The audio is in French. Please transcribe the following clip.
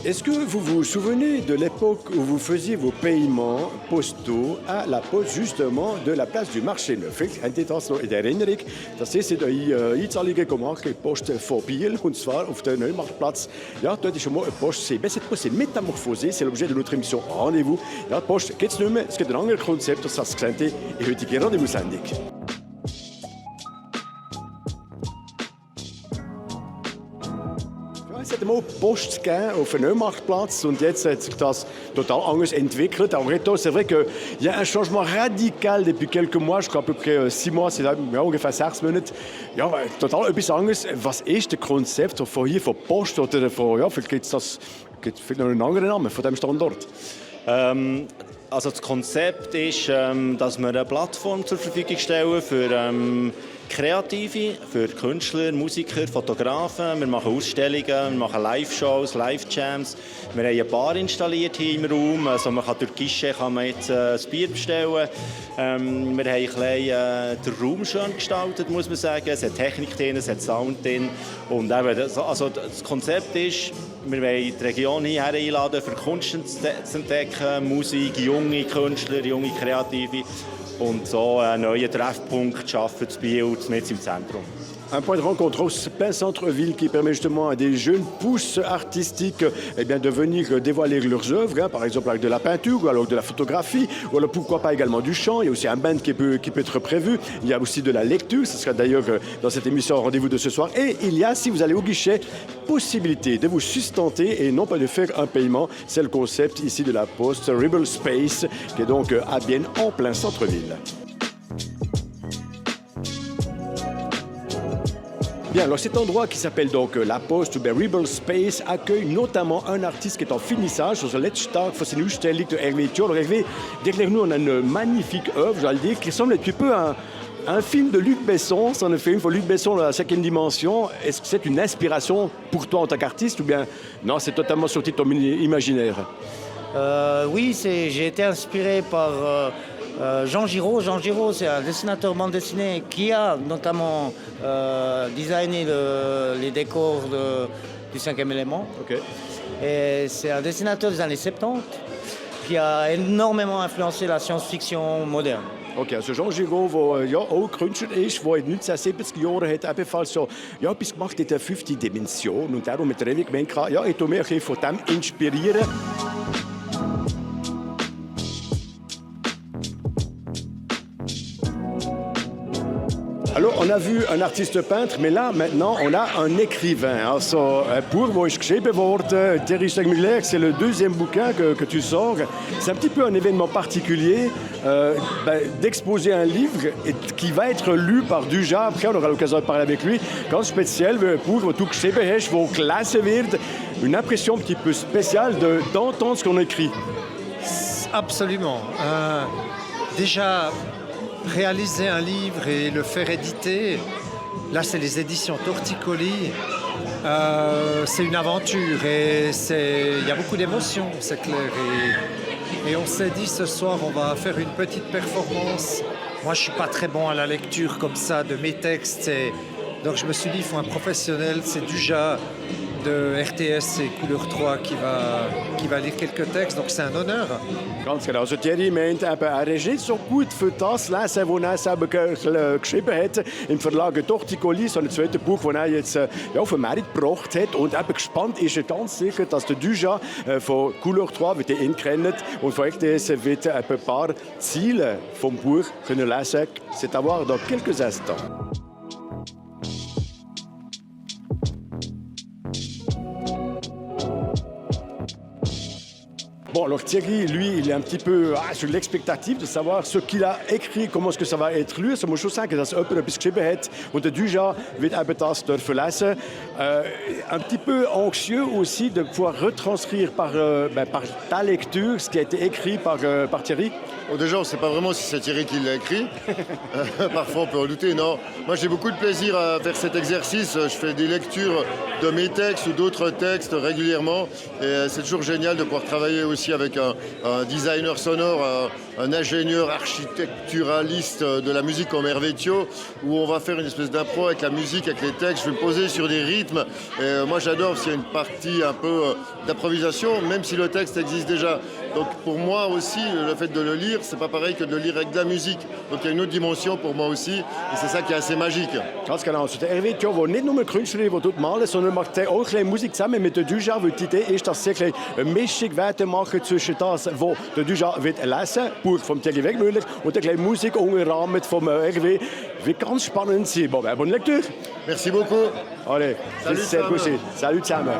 Est-ce que vous vous souvenez de l'époque où vous faisiez vos paiements postaux à la poste justement de la place du marché neuf? En dit das noch in der Erinnerung, dass Sie Einzahlungen gemacht haben, Post von Biel, und zwar auf den Neumarktplatz. Ja, dort ist schon mal eine Post. Cette fois, c'est métamorphosé, c'est l'objet de notre émission Rendez-vous. Ja, die Post gibt es nicht mehr, es gibt ein anderes Konzept, das das gesehen in der heutigen Rendezvous-Sendung. Es hat mal Post gegeben auf dem Neumarktplatz und jetzt hat sich das total anders entwickelt. En vrai, c'est vrai qu'il y a un changement radical depuis quelques mois, je crois à peu près 6 mois, c'est ja, ungefähr 6 Monate. Ja, total etwas anderes. Was ist das Konzept von hier, von Post oder von, ja, vielleicht gibt es noch einen anderen Namen von diesem Standort? Also das Konzept ist, dass wir eine Plattform zur Verfügung stellen für Kreative, für Künstler, Musiker, Fotografen. Wir machen Ausstellungen, wir machen Live-Shows, Live-Jams. Wir haben eine Bar installiert hier im Raum. Also man kann durch Guichet jetzt ein Bier bestellen. Wir haben den Raum schön gestaltet, muss man sagen. Es hat Technik drin, es hat Sound drin. Und eben, das Konzept ist, wir wollen die Region hierher einladen, für Kunst zu entdecken, Musik, junge Künstler, junge Kreative. Und so einen neuen Treffpunkt schaffen zu Biel, mit im Zentrum. Un point de rencontre au plein centre-ville qui permet justement à des jeunes pousses artistiques de venir dévoiler leurs œuvres, par exemple avec de la peinture ou alors de la photographie, ou alors pourquoi pas également du chant. Il y a aussi un band qui peut être prévu. Il y a aussi de la lecture, ce sera d'ailleurs dans cette émission Rendez-vous de ce soir. Et il y a, si vous allez au guichet, possibilité de vous sustenter et non pas de faire un paiement. C'est le concept ici de la Poste Rebel Space, qui est donc à Bienne en plein centre-ville. Bien, alors cet endroit qui s'appelle donc La Poste ou Rebel Space accueille notamment un artiste qui est en finissage. Sur le letzten Tag von seiner Ausstellung, de Hervé Thiol. Hervé, derrière nous, on a une magnifique œuvre, j'allais dire, qui ressemble un petit peu à un film de Luc Besson. C'est un film de Luc Besson, La cinquième dimension. Est-ce que c'est une inspiration pour toi en tant qu'artiste ou bien non, c'est totalement sorti de ton imaginaire? Oui, j'ai été inspiré par Jean Giraud. Jean Giraud, c'est un dessinateur bande dessinée qui a notamment designé les décors du cinquième élément. Okay. Et c'est un dessinateur des années 70 qui a énormément influencé la science-fiction moderne. Okay, also Jean Giraud, der ja auch Künstler ist, der in den 1970er Jahren hat ebenfalls so, ja, etwas gemacht in der 5. Dimension. Und darum hat er ewig gemeint, ja, ich tue mich ein bisschen von dem inspirieren. Alors, on a vu un artiste peintre, mais là, maintenant, on a un écrivain. Also, ein Buch, das ist geschrieben worden, Thierry Stegmiller, c'est le deuxième bouquin que tu sors. C'est un petit peu un événement particulier d'exposer un livre qui va être lu par Dujas. Après, on aura l'occasion de parler avec lui. Ganz speziell, ein Buch, das du geschrieben hast, das gelesen wird. Une impression un petit peu spéciale d'entendre ce qu'on écrit. Absolument. Déjà, réaliser un livre et le faire éditer, là c'est les éditions Torticoli, c'est une aventure et il y a beaucoup d'émotions, c'est clair. Et on s'est dit ce soir on va faire une petite performance. Moi je suis pas très bon à la lecture comme ça de mes textes, donc je me suis dit il faut un professionnel, c'est Dujas de RTS et Couleur 3 qui va lire quelques textes, donc c'est un honneur. Ganz genau. Also Thierry meint eben, er ist nicht so gut für das Lesen, das er selber geschrieben hat. Im Verlag Torticoli, so ein zweites Buch, das er jetzt ja, auf den Markt gebracht hat. Und eben gespannt ist er ganz sicher, dass der Dujas von Couleur 3 wird ihn kennen und von RTS wird ein paar Ziele vom Buch können lesen. C'est à voir dans quelques instants. Bon, alors Thierry, lui, il est un petit peu sur l'expectative de savoir ce qu'il a écrit, comment est-ce que ça va être lu. Ça muss schon sagen, dass jemand etwas geschrieben hat und der Dujas wird eben das dürfen lesen. Un petit peu anxieux aussi de pouvoir retranscrire par ta lecture ce qui a été écrit par Thierry. Bon, déjà, on ne sait pas vraiment si c'est Thierry qui l'a écrit. Parfois, on peut en douter. Non, moi, j'ai beaucoup de plaisir à faire cet exercice. Je fais des lectures de mes textes ou d'autres textes régulièrement. Et c'est toujours génial de pouvoir travailler aussi aussi avec un designer sonore, un ingénieur architecturaliste de la musique comme Hervé Thio, où on va faire une espèce d'impro avec la musique, avec les textes. Je vais me poser sur des rythmes. Et moi, j'adore s'il y a une partie un peu d'improvisation, même si le texte existe déjà. Donc pour moi aussi, le fait de le lire, c'est pas pareil que de le lire avec de la musique. Donc il y a une autre dimension pour moi aussi, et c'est ça qui est assez magique. Ganz genau. So, der Hervé Thio, der nicht nur Künstler ist, der malen, sondern macht auch ein bisschen Musik zusammen mit der Duja, weil die Idee ist, dass sie eine Mischung weitermachen zwischen das, was der Duja wird lesen, Buch von Thierry Wegmüller, und der kleinen Musik unter Rahmen vom Hervé. Wird ganz spannend sein. Bon, bonne Lecture. Merci beaucoup. Allez, Salut c'est zusammen. Salut zusammen.